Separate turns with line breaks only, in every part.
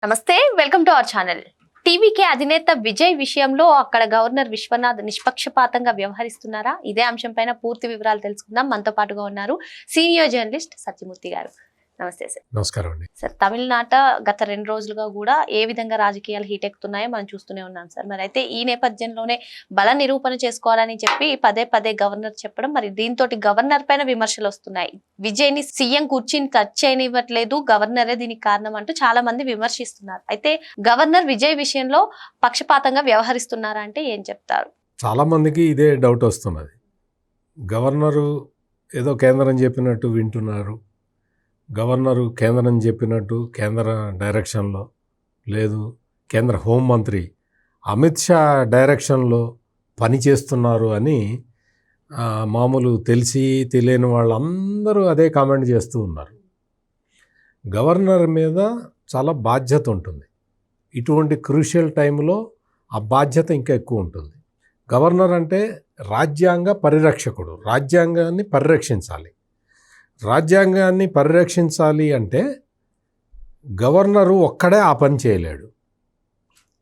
నమస్తే, welcome to our channel. TVK అధినేత విజయ్ విషయంలో అక్కడ గవర్నర్ విశ్వనాథ్ నిష్పక్షపాతంగా వ్యవహరిస్తున్నారా? ఇదే అంశం పైన పూర్తి వివరాలు తెలుసుకుందాం. మనతో పాటుగా ఉన్నారు సీనియర్ జర్నలిస్ట్ సత్యమూర్తి గారు. నమస్తే సార్.
నమస్కారం అండి.
సార్, తమిళనాట గత 2 రోజులుగా కూడా ఏ విధంగా రాజకీయాలు హీట్ ఎక్కుతున్నాయో మనం చూస్తూనే ఉన్నాం సార్. మరి అయితే ఈ నేపథ్యంలోనే బల నిరూపణ చేసుకోవాలని చెప్పి పదే పదే గవర్నర్ చెప్పడం, మరి దీంతో గవర్నర్ పైన విమర్శలు వస్తున్నాయి. విజయ్ ని సీఎం కుర్చీని టచ్ చేయనివ్వట్లేదు, గవర్నరే దీనికి కారణం అంటూ చాలా మంది విమర్శిస్తున్నారు. అయితే గవర్నర్ విజయ్ విషయంలో పక్షపాతంగా వ్యవహరిస్తున్నారా అంటే ఏం చెప్తారు?
చాలా మందికి ఇదే డౌట్ వస్తున్నది. గవర్నరు ఏదో కేంద్రం చెప్పినట్టు వింటున్నారు, గవర్నరు కేంద్రం చెప్పినట్టు కేంద్ర డైరెక్షన్లో లేదు, కేంద్ర హోంమంత్రి అమిత్ షా డైరెక్షన్లో పనిచేస్తున్నారు అని మామూలు తెలిసి తెలియని వాళ్ళందరూ అదే కామెంట్ చేస్తూ ఉన్నారు. గవర్నర్ మీద చాలా బాధ్యత ఉంటుంది. ఇటువంటి క్రూషియల్ టైంలో ఆ బాధ్యత ఇంకా ఎక్కువ ఉంటుంది. గవర్నర్ అంటే రాజ్యాంగ పరిరక్షకుడు, రాజ్యాంగాన్ని పరిరక్షించాలి. రాజ్యాంగాన్ని పరిరక్షించాలి అంటే గవర్నరు ఒక్కడే ఆ పని చేయలేడు.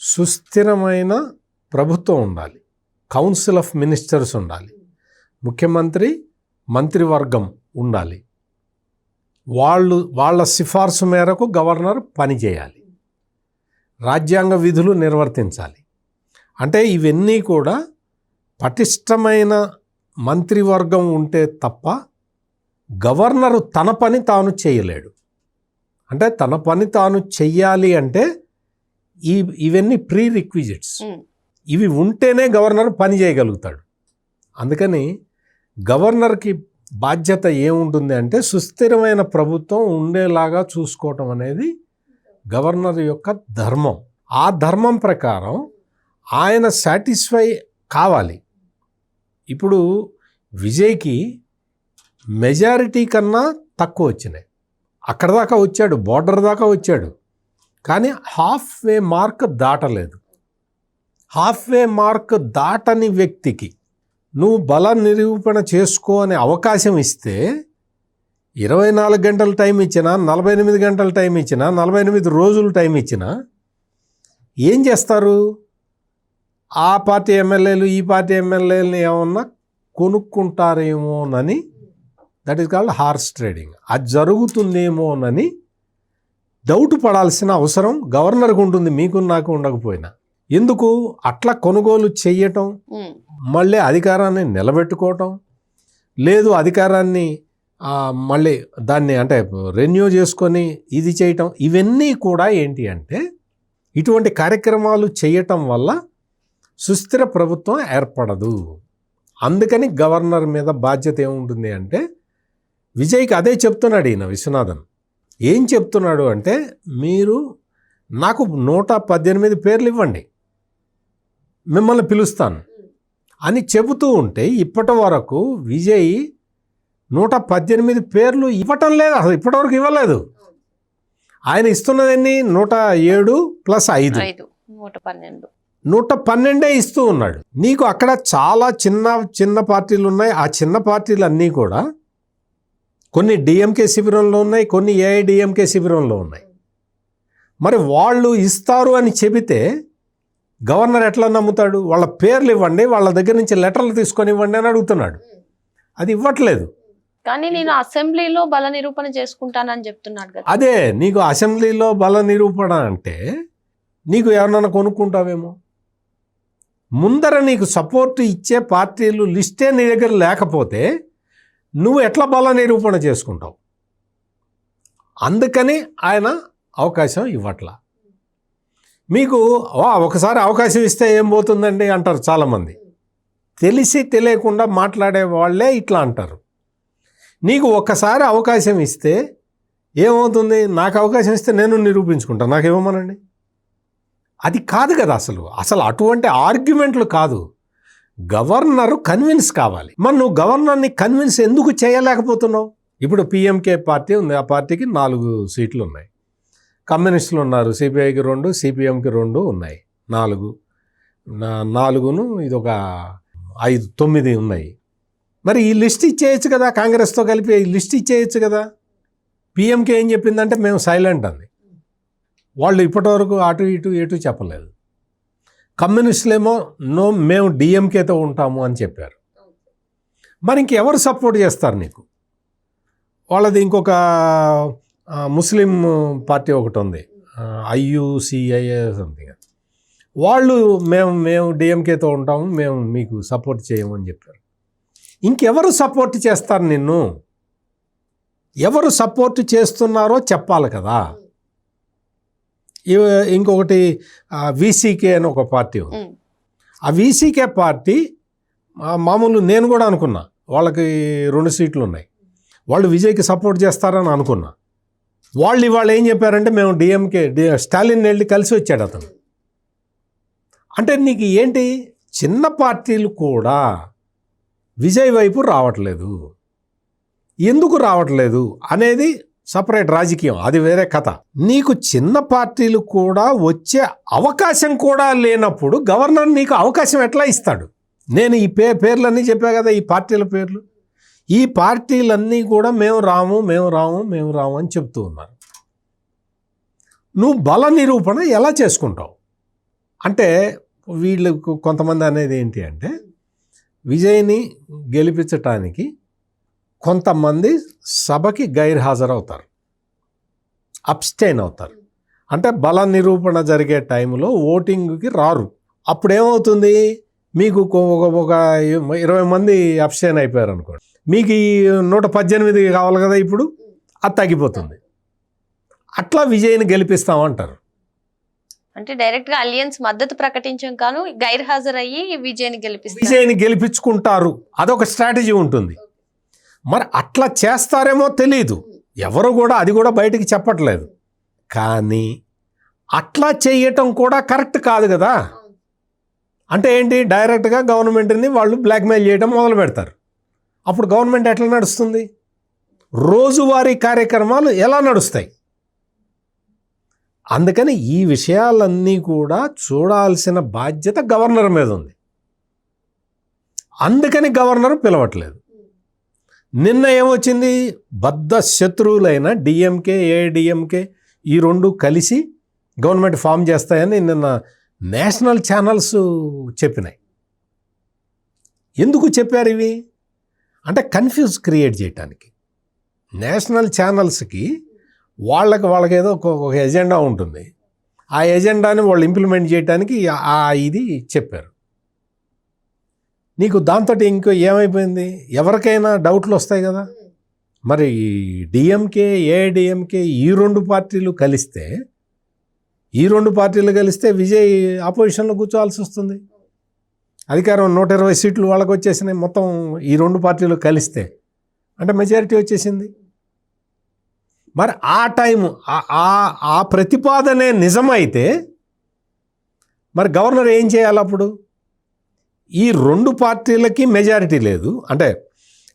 సుస్థిరమైన ప్రభుత్వం ఉండాలి, కౌన్సిల్ ఆఫ్ మినిస్టర్స్ ఉండాలి, ముఖ్యమంత్రి మంత్రివర్గం ఉండాలి. వాళ్ళ సిఫార్సు మేరకు గవర్నర్ పనిచేయాలి, రాజ్యాంగ విధులు నిర్వర్తించాలి. అంటే ఇవన్నీ కూడా పటిష్టమైన మంత్రివర్గం ఉంటే తప్ప గవర్నరు తన పని తాను చేయలేడు. అంటే తన పని తాను చెయ్యాలి అంటే ఇవన్నీ ప్రీ రిక్విజిట్స్, ఇవి ఉంటేనే గవర్నర్ పని చేయగలుగుతాడు. అందుకని గవర్నర్కి బాధ్యత ఏముంటుంది అంటే సుస్థిరమైన ప్రభుత్వం ఉండేలాగా చూసుకోవటం అనేది గవర్నర్ యొక్క ధర్మం. ఆ ధర్మం ప్రకారం ఆయన సాటిస్ఫై కావాలి. ఇప్పుడు విజయ్కి మెజారిటీ కన్నా తక్కువ వచ్చినాయి, అక్కడ దాకా వచ్చాడు, బోర్డర్ దాకా వచ్చాడు, కానీ హాఫ్ వే మార్క్ దాటలేదు. హాఫ్ వే మార్క్ దాటని వ్యక్తికి నువ్వు బల నిరూపణ చేసుకో అనే అవకాశం ఇస్తే 24 గంటల టైం ఇచ్చినా, 48 గంటల టైం ఇచ్చినా, 48 రోజులు టైం ఇచ్చినా ఏం చేస్తారు? ఆ పార్టీ ఎమ్మెల్యేలు ఈ పార్టీ ఎమ్మెల్యేలని ఏమన్నా కొనుక్కుంటారేమోనని, that is called horse trading, అది జరుగుతుందేమోనని డౌట్ పడాల్సిన అవసరం గవర్నర్కి ఉంటుంది, మీకు నాకు ఉండకపోయినా. ఎందుకు అట్లా కొనుగోలు చెయ్యటం, మళ్ళీ అధికారాన్ని నిలబెట్టుకోవటం, లేదు అధికారాన్ని మళ్ళీ దాన్ని అంటే రెన్యూ చేసుకొని ఇది చేయటం, ఇవన్నీ కూడా ఏంటి అంటే ఇటువంటి కార్యక్రమాలు చేయటం వల్ల సుస్థిర ప్రభుత్వం ఏర్పడదు. అందుకని గవర్నర్ మీద బాధ్యత ఏముంటుంది అంటే విజయ్కి అదే చెప్తున్నాడు ఈయన విశ్వనాథన్. ఏం చెప్తున్నాడు అంటే మీరు నాకు 118 పేర్లు ఇవ్వండి, మిమ్మల్ని పిలుస్తాను అని చెబుతూ ఉంటే ఇప్పటి వరకు విజయ్ 118 పేర్లు ఇవ్వటం లేదు, అసలు ఇప్పటివరకు ఇవ్వలేదు. ఆయన ఇస్తున్నదన్నీ 107 + 5 112 ఇస్తూ ఉన్నాడు. నీకు అక్కడ చాలా చిన్న పార్టీలు ఉన్నాయి. ఆ చిన్న పార్టీలు అన్నీ కూడా కొన్ని డిఎంకే శిబిరంలో ఉన్నాయి, కొన్ని ఏఐడిఎంకే శిబిరంలో ఉన్నాయి. మరి వాళ్ళు ఇస్తారు అని చెబితే గవర్నర్ ఎట్లా నమ్ముతాడు? వాళ్ళ పేర్లు ఇవ్వండి, వాళ్ళ దగ్గర నుంచి లెటర్లు తీసుకొని ఇవ్వండి అని అడుగుతున్నాడు. అది ఇవ్వట్లేదు.
కానీ నేను అసెంబ్లీలో బల నిరూపణ చేసుకుంటానని చెప్తున్నాడు కదా.
అదే నీకు అసెంబ్లీలో బల నిరూపణ అంటే నీకు ఎవరన్నా కొనుక్కుంటావేమో. ముందర నీకు సపోర్ట్ ఇచ్చే పార్టీలు లిస్టే నీ దగ్గర లేకపోతే నువ్వు ఎట్లా బల నిరూపణ చేసుకుంటావు? అందుకని ఆయన అవకాశం ఇవ్వట్లా. మీకు ఒకసారి అవకాశం ఇస్తే ఏం పోతుందండి అంటారు చాలామంది. తెలిసి తెలియకుండా మాట్లాడే వాళ్ళే ఇట్లా అంటారు. నీకు ఒక్కసారి అవకాశం ఇస్తే ఏమవుతుంది? నాకు అవకాశం ఇస్తే నేను నిరూపించుకుంటాను, నాకేమోమనండి. అది కాదు కదా అసలు అటువంటి ఆర్గ్యుమెంట్లు కాదు. గవర్నరు కన్విన్స్ కావాలి. మరి నువ్వు గవర్నర్ని కన్విన్స్ ఎందుకు చేయలేకపోతున్నావు? ఇప్పుడు పిఎంకే పార్టీ ఉంది, ఆ పార్టీకి 4 సీట్లు ఉన్నాయి. కమ్యూనిస్టులు ఉన్నారు, సిపిఐకి 2, సిపిఎంకి 2 ఉన్నాయి, 4ను ఇదొక 5, 9 ఉన్నాయి. మరి ఈ లిస్ట్ ఇచ్చేయచ్చు కదా, కాంగ్రెస్తో కలిపి ఈ లిస్ట్ ఇచ్చేయచ్చు కదా. పిఎంకే ఏం చెప్పిందంటే మేము సైలెంట్ అంది. వాళ్ళు ఇప్పటివరకు అటు ఇటు ఎటు చెప్పలేదు. కమ్యూనిస్టులేమో నో మేము డిఎంకేతో ఉంటాము అని చెప్పారు. మరి ఇంకెవరు సపోర్ట్ చేస్తారు నీకు? వాళ్ళది ఇంకొక ముస్లిం పార్టీ ఒకటి ఉంది, ఐయుసిఐఏ సంథింగ్. వాళ్ళు మేము డిఎంకేతో ఉంటాము, మేము మీకు సపోర్ట్ చేయము అని చెప్పారు. ఇంకెవరు సపోర్ట్ చేస్తారు నిన్ను? ఎవరు సపోర్ట్ చేస్తున్నారో చెప్పాలి కదా. ఇంకొకటి వీసీకే అని ఒక పార్టీ ఉంది. ఆ వీసీకే పార్టీ మామూలు, నేను కూడా అనుకున్నా వాళ్ళకి 2 సీట్లు ఉన్నాయి, వాళ్ళు విజయ్కి సపోర్ట్ చేస్తారని అనుకున్నా. వాళ్ళు ఇవాళ ఏం చెప్పారంటే మేము స్టాలిన్ వెళ్ళి కలిసి వచ్చాడు అతను. అంటే నీకు ఏంటి, చిన్న పార్టీలు కూడా విజయ్ వైపు రావట్లేదు. ఎందుకు రావట్లేదు అనేది సపరేట్ రాజకీయం, అది వేరే కథ. నీకు చిన్న పార్టీలు కూడా వచ్చే అవకాశం కూడా లేనప్పుడు గవర్నర్ నీకు అవకాశం ఎట్లా ఇస్తాడు? నేను ఈ పేర్లన్నీ చెప్పా కదా, ఈ పార్టీల పేర్లు. ఈ పార్టీలన్నీ కూడా మేము రాము అని చెప్తూ ఉన్నారు. నువ్వు బల నిరూపణ ఎలా చేసుకుంటావు? అంటే వీళ్ళకు కొంతమంది అనేది ఏంటి అంటే, విజయ్ని గెలిపించటానికి కొంతమంది సభకి గైర్హాజరవుతారు, అబ్స్టైన్ అవుతారు. అంటే బల నిరూపణ జరిగే టైంలో ఓటింగ్కి రారు. అప్పుడేమవుతుంది, మీకు ఒక 20 మంది అబ్స్టైన్ అయిపోయారు అనుకోండి, మీకు ఈ 118 కావాలి కదా, ఇప్పుడు అది తగ్గిపోతుంది. అట్లా విజయ్ని గెలిపిస్తామంటారు.
అంటే డైరెక్ట్ గా అలియన్స్ మద్దతు ప్రకటించం కాను గైర్హాజరయ్యి విజయ్ని
గెలిపించుకుంటారు. అదొక స్ట్రాటజీ ఉంటుంది. మరి అట్లా చేస్తారేమో తెలీదు, ఎవరు కూడా అది కూడా బయటికి చెప్పట్లేదు. కానీ అట్లా చేయటం కూడా కరెక్ట్ కాదు కదా. అంటే ఏంటి, డైరెక్ట్గా గవర్నమెంట్ని వాళ్ళు బ్లాక్మెయిల్ చేయడం మొదలు పెడతారు. అప్పుడు గవర్నమెంట్ ఎట్లా నడుస్తుంది? రోజువారీ కార్యక్రమాలు ఎలా నడుస్తాయి? అందుకని ఈ విషయాలన్నీ కూడా చూడాల్సిన బాధ్యత గవర్నర్ మీద ఉంది. అందుకని గవర్నర్ పిలవట్లేదు. నిన్న ఏమొచ్చింది, బద్ధ శత్రువులైన డిఎంకే ఏఐడిఎంకే ఈ 2 కలిసి గవర్నమెంట్ ఫామ్ చేస్తాయని నిన్న నేషనల్ ఛానల్స్ చెప్పినాయి. ఎందుకు చెప్పారు ఇవి అంటే, కన్ఫ్యూజ్ క్రియేట్ చేయటానికి. నేషనల్ ఛానల్స్కి వాళ్ళకి ఏదో ఒక ఎజెండా ఉంటుంది. ఆ ఎజెండాని వాళ్ళు ఇంప్లిమెంట్ చేయడానికి ఇది చెప్పారు. నీకు దాంతో ఇంకో ఏమైపోయింది, ఎవరికైనా డౌట్లు వస్తాయి కదా. మరి డిఎంకే ఏఐడిఎంకే ఈ 2 పార్టీలు కలిస్తే విజయ్ అపోజిషన్లో కూర్చోవాల్సి వస్తుంది. అధికారం 120 సీట్లు వాళ్ళకి వచ్చేసినాయి. మొత్తం ఈ 2 పార్టీలు కలిస్తే అంటే మెజారిటీ వచ్చేసింది. మరి ఆ టైము ఆ ప్రతిపాదనే నిజమైతే మరి గవర్నర్ ఏం చేయాలి? అప్పుడు ఈ 2 పార్టీలకి మెజారిటీ లేదు, అంటే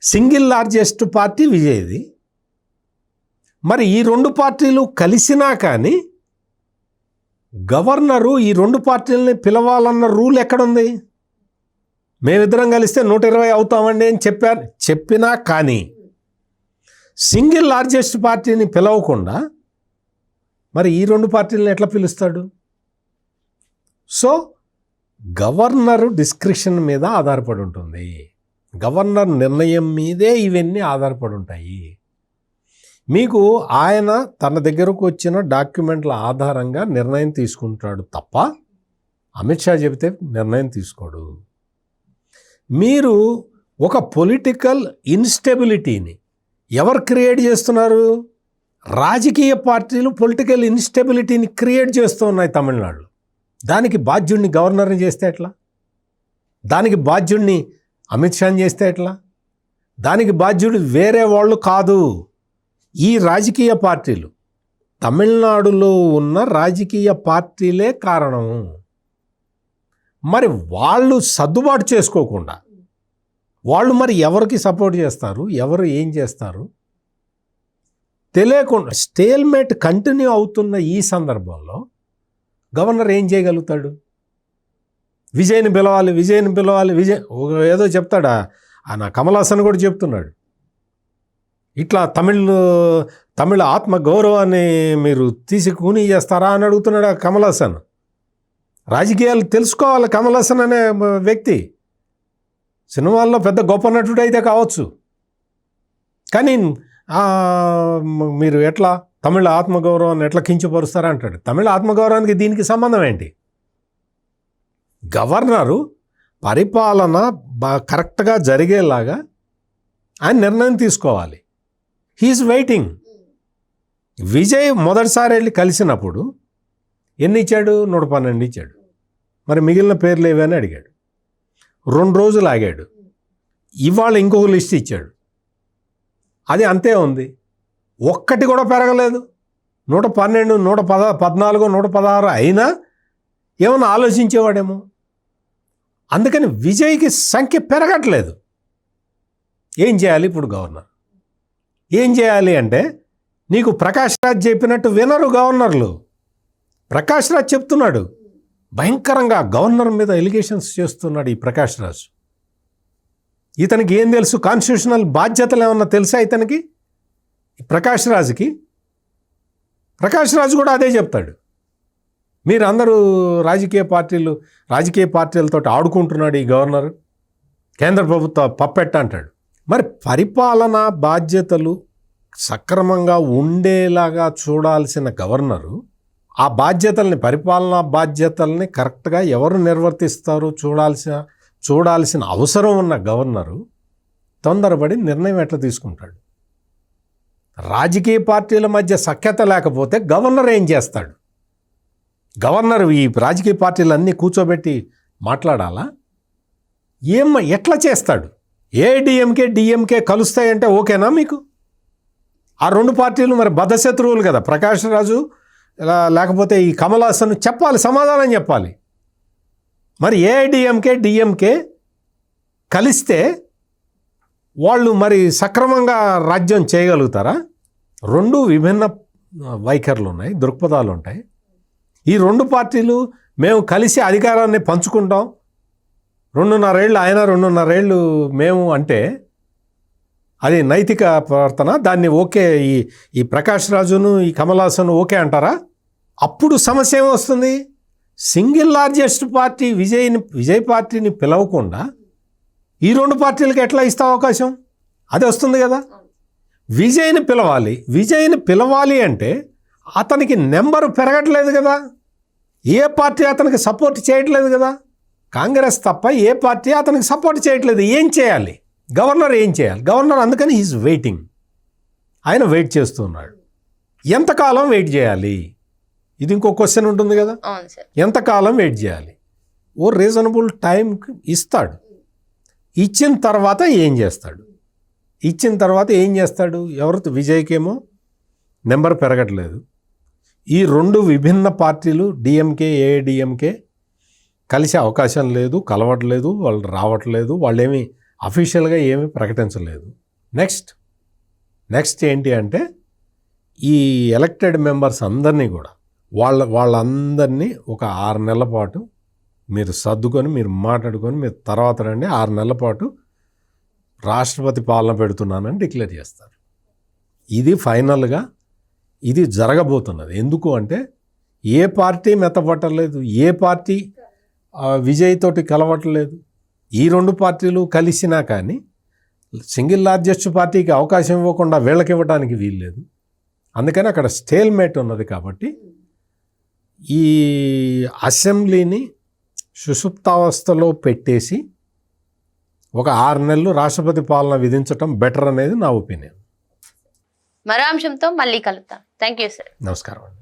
సింగిల్ లార్జెస్ట్ పార్టీ విజయ్ది. మరి ఈ 2 పార్టీలు కలిసినా కానీ గవర్నరు ఈ 2 పార్టీలని పిలవాలన్న రూల్ ఎక్కడుంది? మేమిద్దరం కలిస్తే 120 అవుతామండి అని చెప్పినా కానీ సింగిల్ లార్జెస్ట్ పార్టీని పిలవకుండా మరి ఈ 2 పార్టీలను ఎట్లా పిలుస్తాడు? సో గవర్నరు డిస్క్రిప్షన్ మీద ఆధారపడి ఉంటుంది. గవర్నర్ నిర్ణయం మీదే ఇవన్నీ ఆధారపడి ఉంటాయి. మీకు ఆయన తన దగ్గరకు వచ్చిన డాక్యుమెంట్ల ఆధారంగా నిర్ణయం తీసుకుంటాడు తప్ప అమిత్ షా చెబితే నిర్ణయం తీసుకోడు. మీరు ఒక పొలిటికల్ ఇన్స్టెబిలిటీని ఎవరు క్రియేట్ చేస్తున్నారు? రాజకీయ పార్టీలు పొలిటికల్ ఇన్స్టెబిలిటీని క్రియేట్ చేస్తూ ఉన్నాయి తమిళనాడులో. దానికి బాధ్యుడిని గవర్నర్ని చేస్తే ఎట్లా? దానికి బాధ్యుడిని అమిత్ షాని చేస్తే ఎట్లా? దానికి బాధ్యుడు వేరే వాళ్ళు కాదు, ఈ రాజకీయ పార్టీలు. తమిళనాడులో ఉన్న రాజకీయ పార్టీలే కారణము. మరి వాళ్ళు సర్దుబాటు చేసుకోకుండా వాళ్ళు మరి ఎవరికి సపోర్ట్ చేస్తారు, ఎవరు ఏం చేస్తారు తెలియకుండా స్టేల్మేట్ కంటిన్యూ అవుతున్న ఈ సందర్భంలో గవర్నర్ ఏం చేయగలుగుతాడు? విజయ్ని పిలవాలి, విజయ్ ఏదో చెప్తాడా? నా కమల్ హాసన్ కూడా చెప్తున్నాడు, ఇట్లా తమిళ ఆత్మ గౌరవాన్ని మీరు తీసి కూని చేస్తారా అని అడుగుతున్నాడు ఆ కమల్ హాసన్. రాజకీయాలు తెలుసుకోవాలి కమల్ హాసన్ అనే వ్యక్తి. సినిమాల్లో పెద్ద గొప్ప నటుడు అయితే కావచ్చు, కానీ మీరు ఎట్లా తమిళ ఆత్మగౌరవాన్ని ఎట్లా కించపరుస్తారా అంటాడు. తమిళ ఆత్మగౌరవానికి దీనికి సంబంధం ఏంటి? గవర్నరు పరిపాలన కరెక్ట్గా జరిగేలాగా ఆయన నిర్ణయం తీసుకోవాలి. He's waiting. విజయ్ మొదటిసారి వెళ్ళి కలిసినప్పుడు ఎన్ని ఇచ్చాడు? 112 ఇచ్చాడు. మరి మిగిలిన పేర్లు ఏవని అడిగాడు. 2 రోజులు ఆగాడు. ఇవాళ ఇంకొక లిస్ట్ ఇచ్చాడు. అది అంతే ఉంది, ఒక్కటి కూడా పెరగలేదు. 112, 114, 116 అయినా ఏమన్నా ఆలోచించేవాడేమో. అందుకని విజయ్కి సంఖ్య పెరగట్లేదు. ఏం చేయాలి ఇప్పుడు గవర్నర్? ఏం చేయాలి అంటే, నీకు ప్రకాష్ రాజ్ చెప్పినట్టు వినరు గవర్నర్లు. ప్రకాష్ రాజ్ చెప్తున్నాడు, భయంకరంగా గవర్నర్ మీద ఎలిగేషన్స్ చేస్తున్నాడు ఈ ప్రకాష్ రాజ్. ఇతనికి ఏం తెలుసు? కాన్స్టిట్యూషనల్ బాధ్యతలు ఏమన్నా తెలుసా ఇతనికి? ప్రకాష్ రాజుకి. ప్రకాష్ రాజు కూడా అదే చెప్తాడు, మీరు అందరూ రాజకీయ పార్టీలతో ఆడుకుంటున్నాడు ఈ గవర్నర్, కేంద్ర ప్రభుత్వ పప్పెట్ట అంటాడు. మరి పరిపాలనా బాధ్యతలు సక్రమంగా ఉండేలాగా చూడాల్సిన గవర్నరు ఆ పరిపాలనా బాధ్యతల్ని కరెక్ట్గా ఎవరు నిర్వర్తిస్తారో చూడాల్సిన అవసరం ఉన్న గవర్నరు తొందరపడి నిర్ణయం ఎట్లా తీసుకుంటాడు? రాజకీయ పార్టీల మధ్య సఖ్యత లేకపోతే గవర్నర్ ఏం చేస్తాడు? గవర్నర్ ఈ రాజకీయ పార్టీలన్నీ కూర్చోబెట్టి మాట్లాడాలా? ఎట్లా చేస్తాడు? ఏఐడిఎంకే డిఎంకే కలుస్తాయంటే ఓకేనా మీకు? ఆ 2 పార్టీలు మరి బద్ధశత్రువులు కదా. ప్రకాష్ రాజు లేకపోతే ఈ కమల్ హాసన్ చెప్పాలి, సమాధానం చెప్పాలి. మరి ఏఐడిఎంకే డిఎంకే కలిస్తే వాళ్ళు మరి సక్రమంగా రాజ్యం చేయగలుగుతారా? 2 విభిన్న వైఖరులు ఉన్నాయి, దృక్పథాలు ఉంటాయి. ఈ 2 పార్టీలు మేము కలిసి అధికారాన్ని పంచుకుంటాం, 2.5 ఏళ్ళు ఆయన 2.5 ఏళ్ళు మేము అంటే అది నైతిక ప్రవర్తన? దాన్ని ఓకే ఈ ప్రకాష్ రాజును ఈ కమల్ హాసన్ ఓకే అంటారా? అప్పుడు సమస్య ఏమొస్తుంది? సింగిల్ లార్జెస్ట్ పార్టీ విజయ్ పార్టీని పిలవకుండా ఈ 2 పార్టీలకు ఎట్లా ఇస్తా అవకాశం? అది వస్తుంది కదా. విజయ్ని పిలవాలి అంటే అతనికి నెంబరు పెరగట్లేదు కదా. ఏ పార్టీ అతనికి సపోర్ట్ చేయట్లేదు కదా. కాంగ్రెస్ తప్ప ఏ పార్టీ అతనికి సపోర్ట్ చేయట్లేదు. ఏం చేయాలి గవర్నర్? ఏం చేయాలి గవర్నర్? అందుకని హీస్ వెయిటింగ్. ఆయన వెయిట్ చేస్తున్నాడు. ఎంతకాలం వెయిట్ చేయాలి? ఇది ఇంకో క్వశ్చన్ ఉంటుంది కదా. ఎంతకాలం వెయిట్ చేయాలి? ఓ రీజనబుల్ టైంకి ఇస్తాడు. ఇచ్చిన తర్వాత ఏం చేస్తాడు? ఎవరు? విజయ్కేమో నెంబర్ పెరగట్లేదు. ఈ 2 విభిన్న పార్టీలు డిఎంకే ఏఐడిఎంకే కలిసే అవకాశం లేదు, కలవట్లేదు, వాళ్ళు రావట్లేదు, వాళ్ళేమీ అఫీషియల్గా ఏమీ ప్రకటించలేదు. నెక్స్ట్ ఏంటి అంటే, ఈ ఎలక్టెడ్ మెంబర్స్ అందరినీ కూడా వాళ్ళందరినీ ఒక 6 నెలల పాటు మీరు సర్దుకొని మీరు మాట్లాడుకొని మీరు తర్వాత రండి, 6 నెలల పాటు రాష్ట్రపతి పాలన పెడుతున్నానని డిక్లేర్ చేస్తారు. ఇది ఫైనల్గా ఇది జరగబోతున్నది. ఎందుకు అంటే ఏ పార్టీ మెత్తపట్టలేదు, ఏ పార్టీ విజయ్ తోటి కలవట్లేదు. ఈ 2 పార్టీలు కలిసినా కానీ సింగిల్ లార్జెస్ట్ పార్టీకి అవకాశం ఇవ్వకుండా వీళ్ళకి ఇవ్వడానికి వీల్లేదు. అందుకని అక్కడ స్టేల్మేట్ ఉన్నది. కాబట్టి ఈ అసెంబ్లీని సుషుప్తావస్థలో పెట్టేసి ఒక 6 నెలలు రాష్ట్రపతి పాలన విధించటం బెటర్ అనేది నా ఒపీనియన్.
మరో అంశంతో మళ్ళీ కలుద్దాం. Thank you sir.
నమస్కారం అండి.